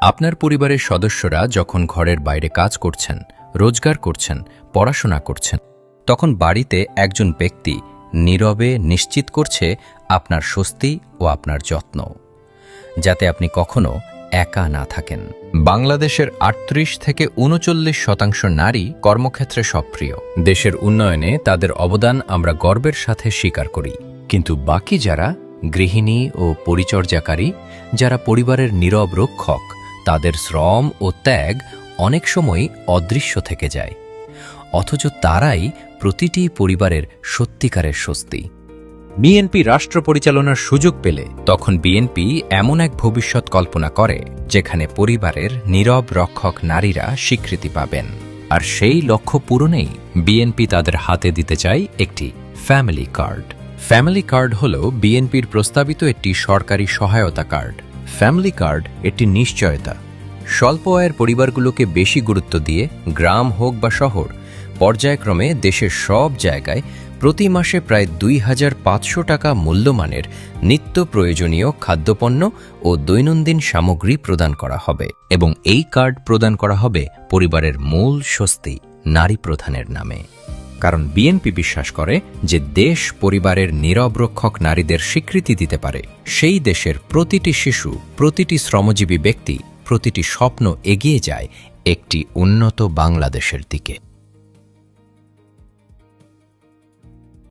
আপনার পরিবারের সদস্যরা যখন ঘরের বাইরে কাজ করছেন, রোজগার করছেন, পড়াশোনা করছেন, তখন বাড়িতে একজন ব্যক্তি নীরবে নিশ্চিত করছে আপনার স্বস্তি ও আপনার যত্ন, যাতে আপনি কখনো একা না থাকেন। বাংলাদেশের ৩৮ থেকে ৩৯% নারী কর্মক্ষেত্রে সক্রিয়। দেশের উন্নয়নে তাদের অবদান আমরা গর্বের সাথে স্বীকার করি। কিন্তু বাকি যারা গৃহিণী ও পরিচর্যাকারী, যারা পরিবারের নীরব রক্ষক, তাদের শ্রম ও ত্যাগ অনেক সময় অদৃশ্য থেকে যায়, অথচ তারাই প্রতিটি পরিবারের সত্যিকারের স্বস্তি। বিএনপি রাষ্ট্র পরিচালনার সুযোগ পেলে তখন বিএনপি এমন এক ভবিষ্যৎ কল্পনা করে যেখানে পরিবারের নীরব রক্ষক নারীরা স্বীকৃতি পাবেন। আর সেই লক্ষ্য পূরণেই বিএনপি তাদের হাতে দিতে চায় একটি ফ্যামিলি কার্ড। ফ্যামিলি কার্ড হল বিএনপির প্রস্তাবিত একটি সরকারি সহায়তা কার্ড। ফ্যামিলি কার্ড একটি নিশ্চয়তা। স্বল্প আয়ের পরিবারগুলোকে বেশি গুরুত্ব দিয়ে গ্রাম হোক বা শহর, পর্যায়ক্রমে দেশের সব জায়গায় প্রতি মাসে প্রায় ২৫০০ টাকা মূল্যমানের নিত্য প্রয়োজনীয় খাদ্যপণ্য ও দৈনন্দিন সামগ্রী প্রদান করা হবে। এবং এই কার্ড প্রদান করা হবে পরিবারের মূল স্বস্তি, নারী প্রধানের নামে। কারণ বিএনপি বিশ্বাস করে যে দেশ পরিবারের নীরব রক্ষক নারীদের স্বীকৃতি দিতে পারে, সেই দেশের প্রতিটি শিশু, প্রতিটি শ্রমজীবী ব্যক্তি, প্রতিটি স্বপ্ন এগিয়ে যায় একটি উন্নত বাংলাদেশের দিকে।